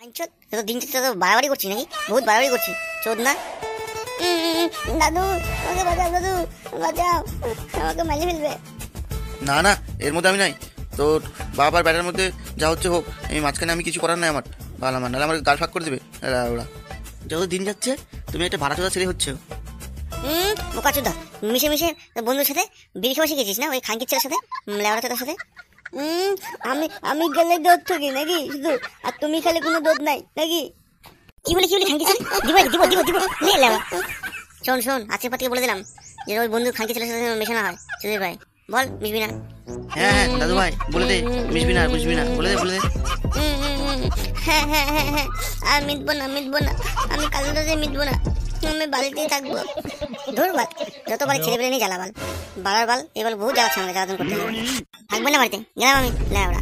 আঞ্চল তো দিন তো বাড়াবাড়ি করছি নাকি? বহুত বাড়াবাড়ি করছি চোদ না। দাদু আমাকে বাঁচাও, দাদু বাঁচাও, আমাকে মারিয়ে ফেলবে। না না, এর মধ্যে আমি নাই। তোর বাবার ব্যাটার মধ্যে যা হচ্ছে হোক, আমি মাঝখানে আমি কিছু করার নাই আমার। ভালো আমার, নাহলে আমার গাল ফাঁক করে দেবে ওরা। যত দিন যাচ্ছে তুমি একটা ভাড়া চোদা ছেলে হচ্ছে। বোকা চোদা, মিশে মিশে বন্ধুর সাথে বিড়ি খাওয়া শিখেছিস না ওই খানকির ছেলের সাথে, লেওড়া চোদার সাথে। আমি গেলে দোধ থাকি নাকি শুধু, আর তুমি খেলে কোনো দোধ নাই নাকি? কি বলে খানকি ছেলে? দিব দিব দিব দিব লে লেওড়া। শোন শোন, আজকে পাতিকে বলে দিলাম যে ওই বন্ধু খানকি ছেলের সাথে মেশানো হয়। সুধীর ভাই বল, মিশবি না? হ্যাঁ হ্যাঁ দাদু ভাই বলে দে, মিশবি না বুঝবি না, বলে দে বলে দে। হ্যাঁ হ্যাঁ হ্যাঁ হ্যাঁ, আর মিটবো না, আমি কালো দাদে মিটবো না, আমি বাড়িতেই থাকবো। ধর বাল, যত বাড়ি ছেলে পেলে নিয়ে জ্বালা বাল, বাড়ার বাল এবার বহু জ্বালাচ্ছে আমাকে, জ্বালাতন করতে থাকবে না বাড়িতে, গেলাম আমি লেওড়া।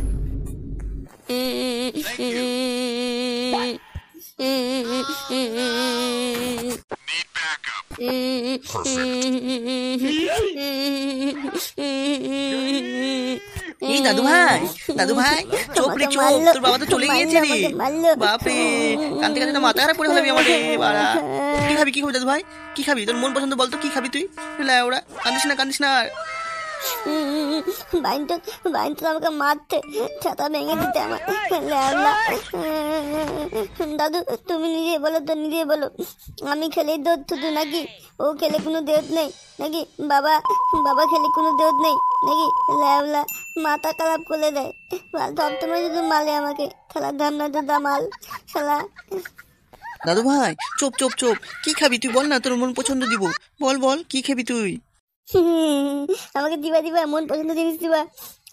এই দাদু ভাই, দাদু ভাই চোখ রে চোখ, তোর বাবা তো চলে গিয়েছে রে। বাপরে, কানতে কানতে তো মাথা খারাপ করে ফেলাবি আমারে বাড়া। কি খাবি দাদু ভাই, কি খাবি? তোর মন পছন্দ বলতো, কি খাবি তুই? ওরা কান্দিস না। বাইন তো আমাকে মারতে, ছাতা ভেঙে দিতে আমার। দাদু তুমি নিজে বলো, আমি খেলে দোধ থুতু নাকি? ও খেলে কোনো দেদ নেই নাকি? বাবা খেলে কোনো দেদ নেই নাকি? ল্যাবলা মাথা খারাপ করে দেয়, সব তোমার শুধু মালে আমাকে, খেলার ধাম না তো দামাল শালা। দাদু ভাই চোপ, কি খাবি তুই বল না, তোর মন পছন্দ দিব, বল কি খাবি তুই? আমাকে দিবা মন পছন্দ জিনিস দিবা।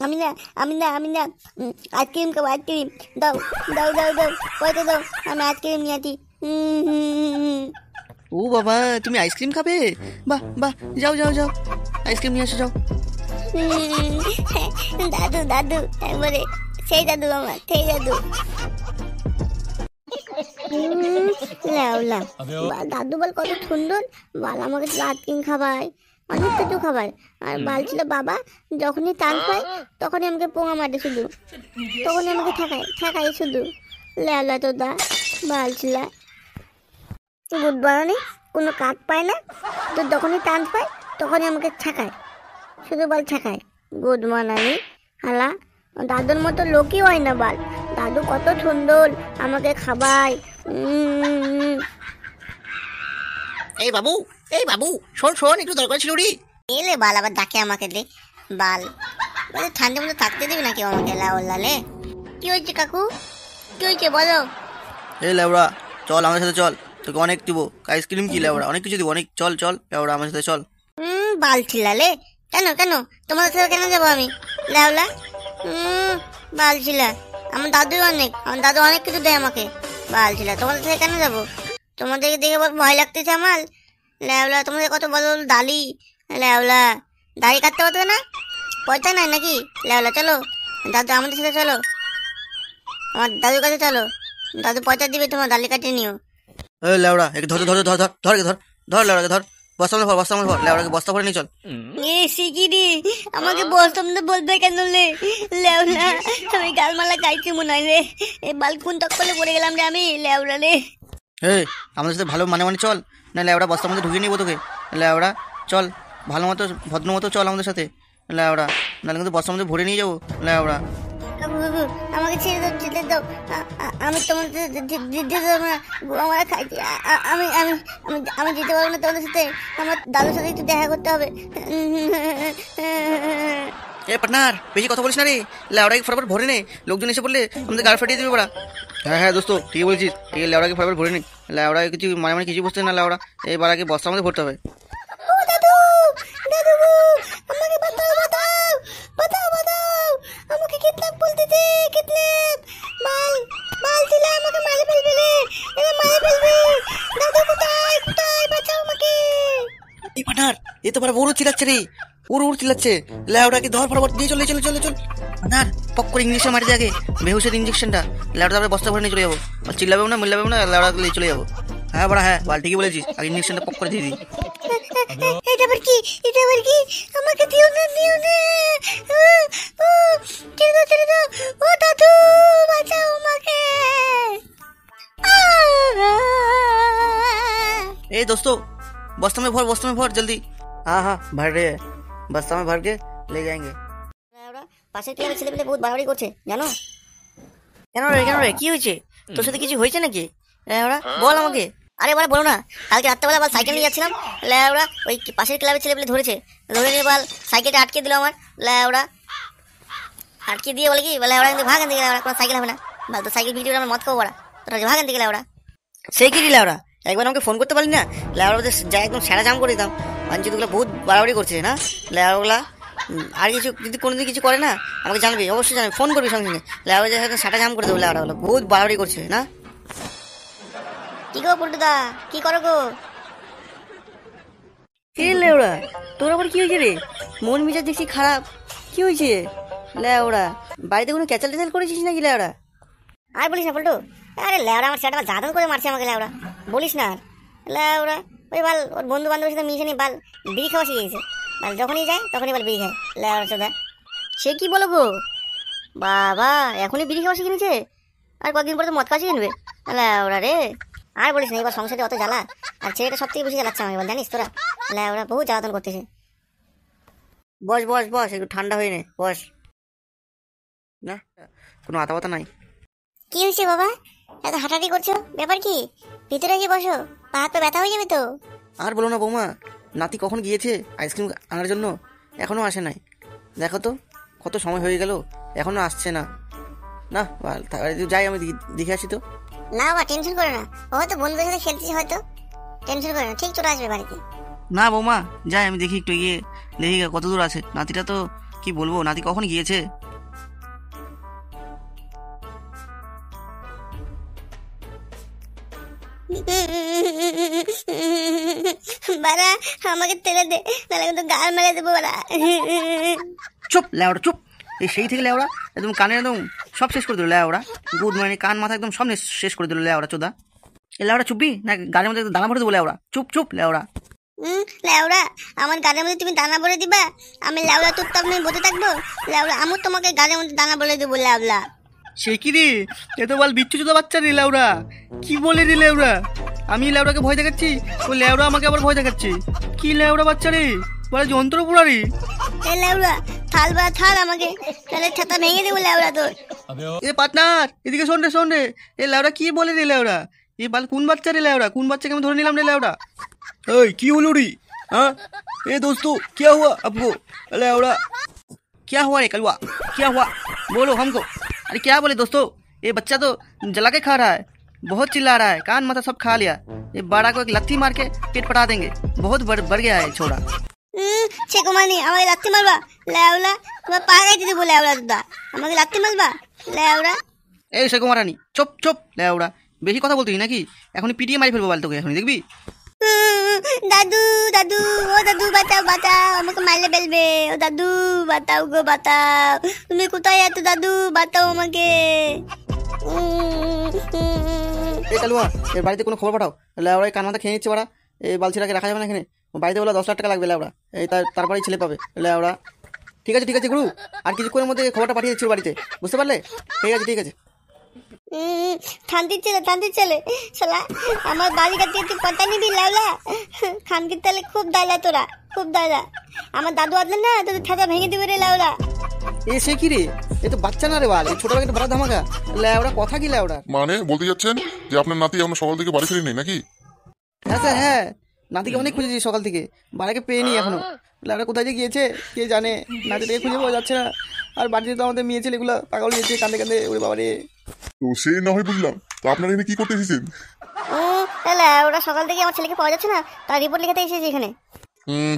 আমি না আইসক্রিম খাবো, আইসক্রিম দাও, পয়সা দাও, আমি আইসক্রিম নিয়ে আসি। ও বাবা, তুমি আইসক্রিম খাবে? বাহ যাও আইসক্রিম নিয়ে আসো যাও। দাদু একবারে সেই দাদু, আমার সেই দাদু। দাদু বল কত সুন্দর, বাল আমাকে আইসক্রিম খাবায়, অনেক কিছু খাবার। আর বাল ছিল বাবা যখনই টান পায় তখনই আমাকে পোঙা মারে, শুধু তখনই আমাকে ঠেকায় শুধু। লেওলা তো দা বাল ছিল গুড বানানি, কোনো কাক পায় না তো, যখনই টান পায় তখনই আমাকে ঠেকায়, শুধু বাল ঠেকায়। গুড বানানি হালা, দাদুর মতো লোকই হয় না বাল, দাদু কত সুন্দর আমাকে খাবায়। এই বাবু শোন একটু দরকার ছিল রে। এলে বাল আবার ডাকে আমাকে রে বাল, ঠান্ডার মধ্যে থাকতে দেবে নাকি আমাকে? লালে কি হয়েছে কাকু, কি হয়েছে বলো? এই লেওড়া চল আমার সাথে চল, তোকে অনেক দিব। আইসক্রিম কি লেওড়া, অনেক কিছু দিব, অনেক। চল লেওড়া আমার সাথে চল। বাল ছিলালে, কেন তোমার সাথে কেন যাবো আমি? লেওলা বাল ছিলা, আমার দাদু অনেক কিছু দেয় আমাকে। বাল ছিলা, তোমাদের সাথে কেন যাবো? তোমাদেরকে দেখে ভয় লাগতেছে আমার। লেওলা তোমাদের কত বড় দাড়ি, লেওলা দাড়ি কাটতে পারতো না, পয়সা নাই নাকি? লেওলা চলো দাদু আমাদের সাথে চলো, আমার দাদুর কাছে চলো, দাদু পয়সা দিবে, তোমার দাড়ি কাটিয়ে নিও। এই লেওড়া একটু ধর লেওড়াকে ধর, বস্তা আমার ভর, লেওড়াকে বস্তা ভরে নিয়ে চল। শিগগিরি আমাকে বস্তা বলবে কেন লে? লেওলা আমি গালমালা খাইছি মনে হয় রে, এই বালকুন তক করে পড়ে গেলাম রে আমি, লেওলা রে। এই আমাদের সাথে ভালো মানে চল, না লেওড়া বস্তার মধ্যে ঢুকিয়ে নিবো তোকে। লেওড়া চল, ভালো মতো ভদ্র মতো চল আমাদের সাথে লেওড়া, নাহলে কিন্তু বস্তার মধ্যে ভরে নিয়ে যাবো লেওড়া। আমাকে ছেড়ে দাও, আমি তোমাদের দিতে পারবো না, আমার খাইছি, আমি যেতে পারবো না তোমাদের সাথে, আমার দাদুর সাথে একটু দেখা করতে হবে। এ পার্টনার বেশি কথা বলিস না রে, লেওড়াকে ফটাফট ভরে নে, লোকজন এসে বললে আমাদের গাড়ি ফাটিয়ে দেবে ওরা। হ্যাঁ দোস্ত ঠিকই বলছিস, ঠিক আছে লেওড়াকে ফটাফট ভরে নি, লেওড়াকে কিছু মানে কিছু বুঝতে না, লেওড়া এবার আগে বস্তার মধ্যে ভরতে হবে। আমাকে কিডন্যাপ বলতেছে, কিডন্যাপ মাল দিলে আমাকে মারে ফেলবে রে, এরা মারে ফেলবে। দাদু কোথায় বাঁচাও আমাকে। এই পার্টনার এ তো বড় ওর চিল্লাচ্ছে রে, ওর চিল্লাচ্ছে, লেওড়াকে ধর ফটাফট দিয়ে চল পার্টনার, পক করে ইঞ্জেকশন মারি আগে, বেহুশের ইঞ্জেকশনটা, লেওড়া তারপরে বস্তা ভরে নিয়ে চলে যাবো, চিল্লাবেও না মিল্লাবেও না, লেওড়া নিয়ে চলে যাবো। হ্যাঁ বড়া হ্যাঁ বাল ঠিকই বলেছিস, আগে ইঞ্জেকশনটা পক করে দিয়ে দিই। এটা আবার কি আমাকে দিও না ছেড়ে দাও ও দাদু বাঁচাও আমাকে। दोस्तों बस्ता में भर जल्दी। हाँ हाँ भर रहे हैं, बस्ता में भर के ले जाएंगे। পাশের ক্লাবের ছেলেপেলে বহুত বাড়াবাড়ি করছে জানো। কেন রে কি হয়েছে? তোর সাথে কিছু হয়েছে নাকি? ওরা বল আমাকে। আরে বড় বলো না, কালকে রাত্রেবেলা বাল সাইকেল নিয়ে যাচ্ছিলাম, লেওড়া ওই পাশের ক্লাবের ছেলেপেলে ধরে নিয়ে বাল সাইকেলটা আটকে দিল আমার, লেওড়া আটকে দিয়ে বলে কি লেওড়া কিন্তু ভাগান দিকে, লেওড়া কোনো সাইকেল হবে না বাল, তো সাইকেল ভিডিও আমার মত খাবো বড়া, তোরা ভাগান দিকে লেওড়া। সেই কি লেওড়া একবার আমাকে ফোন করতে পারি না? লেওড়া যা একদম সেরা জাম করে দিতাম। পাঞ্চিতগুলো বহুত বাড়াবাড়ি করছে না লেওড়াগুলা। আর কিছু যদি কোনোদিন কিছু করে না আমাকে জানবি, অবশ্যই জানবি, ফোন করবি সঙ্গে সঙ্গে। লেওড়া যে সেটা জাম করে দেবো, লেওড়াগুলো বহুত বাড়াবাড়ি করছে না। কি গো পল্টুদা, কি করো গো? কে লেওড়া তোর আবার কি হয়েছে রে? মন মেজাজ দেখছি খারাপ, কি হয়েছে লেওড়া? বাড়িতে কোনো ক্যাচাল ট্যাচাল করেছিস নাকি লেওড়া? আর বলিস না পল্টু, আরে লেওড়া আমার সেটা জাদন করে মারছে আমাকে, লেওড়া বলিস না আর। লেওড়া ওই বাল ওর বন্ধু বান্ধবের সাথে মিশে নিয়ে বাল বিড়ি খাওয়া শিখেছে, বাল যখনই যায় তখনই বাল বিড়ি খায় লেওড়া চোদা। সে কি বলো গো বাবা, এখনই বিড়ি খাওয়া শিখে নিচ্ছে, আর কয়েকদিন পরে তো মদ খাওয়া শিখে নেবে লেওড়া রে। আর বলিস না, এবার সংসারে অত জ্বালা, আর ছেলেটা সব থেকে বেশি জ্বালাচ্ছে আমাকে বল, জানিস তোরা লেওড়া বহু জ্বালাতন করতেছে। বস বস বস, একটু ঠান্ডা হয়ে নে, বস। না কোনো আতা পাতা নাই। কি হয়েছে বাবা, এত হাঁটাহাঁটি করছো, ব্যাপার কি? ভিতরে গিয়ে বসো, পা হাত পা ব্যথা হয়ে যাবে তো। আর বলো না বৌমা, নাতি কখন গিয়েছে আইসক্রিম আনার জন্য, এখনো আসে নাই। দেখো তো কত সময় হয়ে গেল, এখনো আসছে না। না যাই আমি দেখে আসি তো। না বাবা টেনশন করো না, ও হয়তো বন্ধুদের সাথে খেলতেছে, হয়তো টেনশন করো না, ঠিক চলে আসবে বাড়িতে। না বৌমা যাই আমি দেখি, একটু এগিয়ে দেখি কত দূর আছে। নাতিটা তো কি বলবো, নাতি কখন গিয়েছে। বাড়া আমাকে তেলে দে, তাহলে কিন্তু গাল মেরে দেবো বাড়া। চুপ লেওড়া চুপ, এই সেই থেকে লেওড়া একদম কানে একদম সব শেষ করে দিল লেওড়া। গুড মানে কান মাথা একদম সব শেষ করে দিল লেওড়া চোদা। এ লেওড়া চুপবি না, গানের মধ্যে দানা ভরে দেবো লেওড়া। চুপ চুপ লেওড়া। লেওড়া আমার গানের মধ্যে তুমি দানা ভরে দিবা, আমি লেওড়া তোর তো আমি বসে থাকবো লেওড়া, আমি তোমাকে গানের মধ্যে দানা ভরে দেবো লেওড়া। সে কি রে, এ তো বল বিচ্ছু চোদা বাচ্চা রে লেওড়া, কি বলে রে লেওড়া? আমি লেওড়াকে ভয় দেখাচ্ছি, ও লেওড়া আমাকে আবার ভয় দেখাচ্ছে। কি লেওড়া বাচ্চা রে, বলে যন্ত্র পুরারি। এ লেওড়া থাল বা থাল আমাকে, তাহলে ছাতা ভেঙে দেবো লেওড়া তোর। এ পার্টনার এদিকে শোন রে, এ লেওড়া কি বলে রে লেওড়া? এ বাল কোন বাচ্চা রে লেওড়া, কোন বাচ্চাকে আমি ধরে নিলাম রে লেওড়া? এই কি হলো রে? हाँ ए दोस्तों क्या हुआ आपको? লেওড়া क्या हुआ रे कलवा, क्या हुआ बोलो हमको। अरे क्या बोले दोस्तों, ये बच्चा तो जला के खा रहा है, बहुत चिल्ला रहा है, कान माथा सब खा लिया। ये बड़ा को एक लत्ती मार के पेट फटा देंगे, बहुत बढ़ गया है छोड़ा। ছেকুমানি আমাকে লাত্তি মারবা লেওড়া, তোমার পা গাইতে দেবো লেওড়া দাদা, আমাকে লাত্তি মারবা লেওড়া। এই শেকুমারানি চুপ চুপ লেওড়া, বেশি কথা বলতিস নাকি? এখনই পিটিয়ে মারি ফেলবো বাল তোকে, এখনই দেখবি। দাদু দাদু ও দাদু বাঁচাও বাঁচাও, আমাকে মারলে ফেলবে, ও দাদু বাঁচাও গো বাঁচাও, তুমি কোথায় আছো দাদু, বাঁচাও আমাকে। এই কালুয়া এর বাড়িতে কোনো খবর পাঠাও, লেওড়া কান মাথা খেয়ে নিচ্ছে বাড়া। এই বালছিটাকে রাখা যাবে না এখানে, বাড়িতে বলে 10 লাখ টাকা লাগবে লেওড়া, এই তারপরেই ছেলে পাবে লেওড়া। ঠিক আছে গুরু, আর কিছুক্ষণের মধ্যে খবরটা পাঠিয়ে দিচ্ছি বাড়িতে, বুঝতে পারলে? ঠিক আছে। খানকির ছেলে শালা, আমার বাড়ি কাছে তুই কথা নিবি লেওলা, খানকির ছেলে খুব দাদা, তোরা খুব দাদা, আমার দাদু আসলে না তোদের ছাতা ভেঙে দিবে রে লেওলা। এ সে কি রে, এ তো বাচ্চা না রে বাল, এই ছোটবেলা একটা বড় ধামাকা লেওড়া। কথা কি লেওড়া? মানে বলতে যাচ্ছেন যে আপনার নাতি এখনো সকাল থেকে বাড়ি ফেরেনি নাকি? হ্যাঁ স্যার হ্যাঁ, নাতিকে অনেক খুঁজেছি সকাল থেকে, বাড়িকে পেয়েনি এখনো। লেওড়া কোথায় যে গিয়েছে কে জানে, নাতিটাকে খুঁজে পাওয়া যাচ্ছে না। আর বাড়িতে তো আমাদের মেয়ে ছেলেগুলো পাগল হয়েছে, কান্দে ওরে বাবা রে। তো সে না হয় বুঝলাম, তো আপনারা এখানে কি করতে এসেছেন? ওরা সকাল থেকে আমার ছেলেকে পাওয়া যাচ্ছে না, তার রিপোর্ট লিখাতে এসেছি এখানে।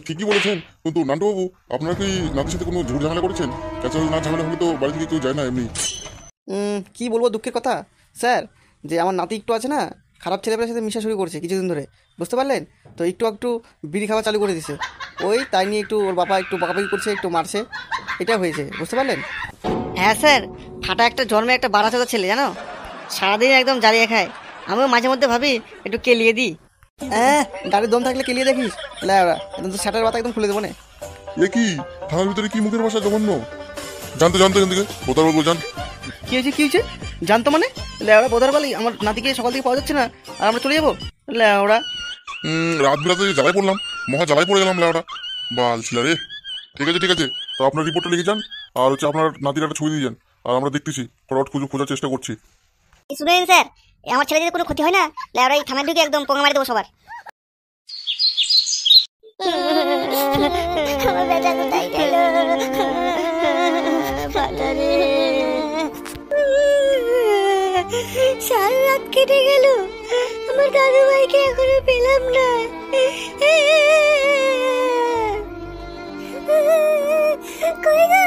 ঠিকই বলেছেন, কিন্তু নান্টুবাবু আপনারা কি নাতির সাথে কোনো ঝুট ঝামেলা করেছেন? ক্যাচাল না ঝামেলা হলে তো বাড়ি থেকে কেউ যায় না এমনি। কি বলবো দুঃখের কথা স্যার, যে আমার নাতি একটু আছে না, খারাপ ছেলেপেলের সাথে মিশা শুরু করছে কিছুদিন ধরে, বুঝতে পারলেন তো? একটু বিড়ি খাওয়া চালু করে দিছে, ওই তাই নিয়ে একটু ওর বাবা একটু বকাবকি করছে, একটু মারছে, এটা হয়েছে, বুঝতে পারলেন? হ্যাঁ স্যার, ফাটা একটা জন্মে একটা বাড়া চোদা ছেলে জানো, সারাদিন একদম জ্বালিয়ে খায়। আমিও মাঝে মধ্যে ভাবি একটু কেলিয়ে দিই। হ্যাঁ গাড়ির দম থাকলে কেলিয়ে দেখিস লেওড়া, একদম তো শাটার বাতা একদম খুলে দেবো না। এ কি থানার ভিতরে কি মুখের ভাষা জঘন্য? জানতে এখান থেকে বোতার বলবো জান। কি হয়েছে জানতো মানে লেওড়া বোধার বালি, আমার নাতিকে সকাল থেকে পাওয়া যাচ্ছে না, আর আমরা চলে যাবো লেওড়া। রাত বেলাতে জ্বালাই পড়লাম, মহা জ্বালাই পড়ে গেলাম লেওড়া, বাল ছিল রে। ঠিক আছে, তো আপনার রিপোর্টটা লিখে যান, আর হচ্ছে আপনার নাতির একটা ছবি দিয়ে যান, আর আমরা দেখতেছি ফরওয়ার্ড খোঁজার চেষ্টা করছি। শুনেন স্যার, আমার ছেলে যদি কোনো ক্ষতি হয় না, লেওরা এই থানায় ঢুকে একদম পোঙা মারি দেবো সবার। আমার বেটা কোথায় গেল? সারা রাত কেটে গেল, আমার দাদু ভাইকে এখনো পেলাম না। কই গো,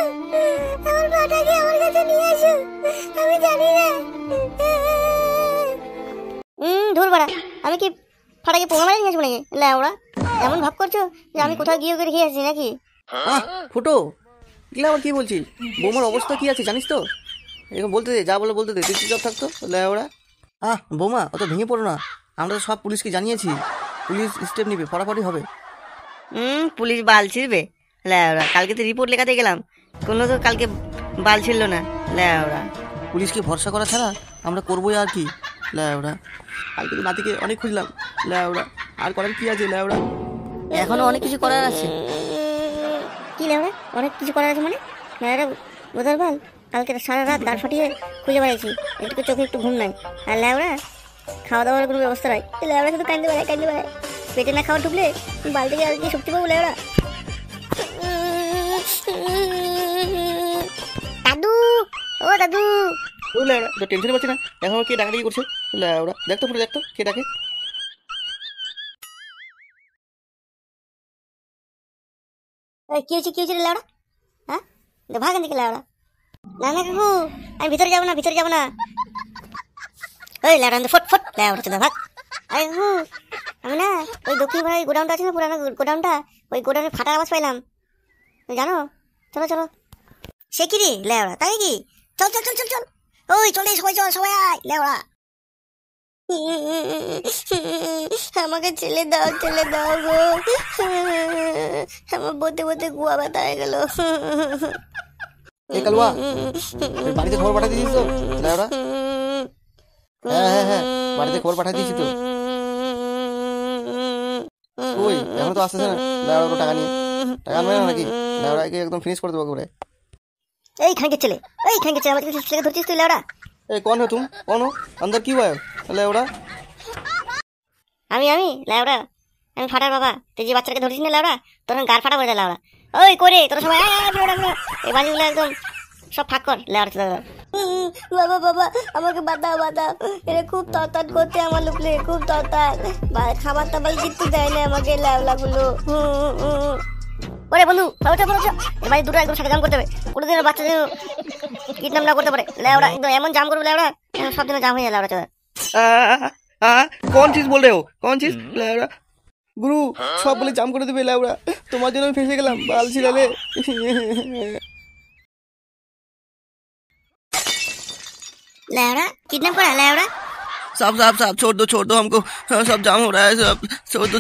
আমার বাটাকে আমার কাছে নিয়ে আসো, আমি জানি না। ধুর বাড়া, আমি কি ফাটাকে পোঙা মারি নিয়ে আসবো নাকি? লেওড়া, এমন ভাব করছো যে আমি কোথাও গিয়ে করে খেয়ে আসছি নাকি? ফুটো, এগুলো আবার কি বলছিস? বৌমার অবস্থা কি আছে জানিস তো? এরকম বলতে দে, যা বলে বলতে দে, তুই চুপচাপ থাকতো ওরা। বৌমা অত ভেঙে পড়ো না, আমরা তো সব পুলিশকে জানিয়েছি, পুলিশ স্টেপ নিবে, ফটাফটি হবে। পুলিশ বাল ছিড়বে লেওরা? কালকে তো রিপোর্ট লেখাতে গেলাম, কোনো তো কালকে বাল ছিড়লো না লেওরা। পুলিশকে ভরসা করা ছাড়া আমরা করবোই আর কি লেওরা? কালকে তো নাতিকে অনেক খুঁজলাম লেওরা, আর করার কি আছে লেওরা? এখনো অনেক কিছু করার আছে। কি লেওড়া অনেক কিছু করার আছে মানে? লেওড়া বোধার বাল, কালকে সারা রাত গাড় ফাটিয়ে খুঁজে বেড়াইছি, একটু চোখে একটু ঘুম নাই। আর লেওড়া খাওয়া দাওয়ার কোনো ব্যবস্থা নাই, লেওড়া শুধু কান্দে বেড়ায়। পেটে না খাওয়া ঢুকলে বাল থেকে আর কি শক্তি পাবো লেওড়া? দাদু, ও দাদু। লেওরা তো টেনশন পাচ্ছি না, এখন কে ডাকাডাকি করছে লেওরা? দেখতো পুরো দেখতো কে ডাকে। কি হয়েছে রে লেওড়া? হ্যাঁ, ভাগেন দিকে লেওড়া। না কাকু, আমি ভিতরে যাবো না। ওই লেওড়া ফট লেওড়া চলে ভাগ। আরে কাকু, আমি না ওই দক্ষিণ পাড়ার গোডাউনটা আছে না, পুরানো গোডাউনটা, ওই গোডাউনে ফাটার আওয়াজ পাইলাম, জানো? চলো। সে কি রে লেওড়া, তাই কি? চল, ওই চলে সবাই আয় লেওড়া। আমাকে ছেলে দাও গো, আমার বলতে গুয়া ব্যথা হয়ে গেল। এই কালুয়া, বাড়িতে খবর পাঠিয়ে দিয়েছিস তো লেওরা? হ্যাঁ, বাড়িতে খবর পাঠিয়ে দিয়েছি তো। ওই এখন তো আসতেছে না লেওরা, টাকা আনবে না নাকি লেওরা? একদম ফিনিশ করে দেবো করে। এই খানকে ছেলে আমার ছেলেকে ধরছিস তুই লেওড়া? এই কোন হে তুম, কোন हो अंदर क्यों आए লেওরা? আমি লেওড়া, আমি ফাটার বাবা। তুই যে বাচ্চাটাকে ধরছিস না লেওড়া, তোর গাড় ফাটা করে দেয় লেওড়া। ওই করে তোরা সবাই এই বাড়িগুলো একদম সব ফাঁক কর লেওড়া। বাবা আমাকে বাঁধাও, এটা খুব তরতার করতে আমার লোকলে, খুব তরতার। খাবার টাবার কিন্তু দেয় না আমাকে লেওড়া গুলো। ওরে বন্ধু, এবার দুটো একদম সাথে জাম করতে হবে, কোনোদিন বাচ্চা যেন কিডন্যাপ না করতে পারে লেওড়া। একদম এমন জাম করবে লেওড়া, সব দিনে জাম হয়ে যায় লেওড়া। कौन चीज बोल रहे हो? कौन चीज লেওরা? গুরু সব বলে জাম করে দেবে লেওরা, তোমার জন্য আমি ফেসে গেলাম বাল ছিড়ালে। লেওড়া কিডন্যাপ করা লেওড়া? साहब छोड़ दो हमको, सब जाम हो रहा है, सब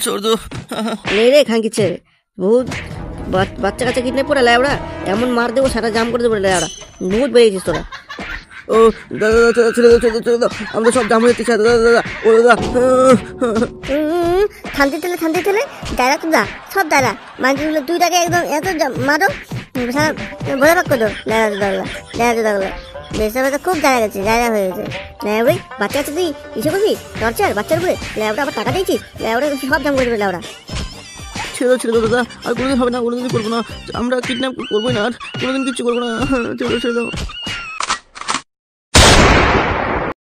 छोड़ दो। রে খাঙ্কিছে বহুত বাচ্চা কাচ্চা কিডন্যাপ করে লেওড়া, এমন মার দেবো সারা জাম করে দেবো লেওড়া। বহুত বেরিয়েছিস তোরা। ও দাদা ছেড়ে দাও, আমরা সব জাম হয়ে যাচ্ছি দাদা। ও দাদা থামতে চলে দাঁড়া তো দা, সব দাঁড়া মানুষগুলো দুই টাকা একদম এত মারো বোঝা পাক করো দাঁড়া বেসা খুব জায়গা গেছে, জায়গা হয়ে গেছে। লেওড়াই বাচ্চা আছে, তুই কিছু করবি টর্চার বাচ্চার উপরে? লেওড়া আবার টাকা দিয়েছিস, লেওড়া সব জাম করে দেবে লেওড়া। ছেড়ে দাও দাদা, আর কোনোদিন হবে না, কোনোদিন করবো না, আমরা কিডন্যাপ করবোই না, আর কোনোদিন কিচ্ছু করবো না, ছেড়ে দাও।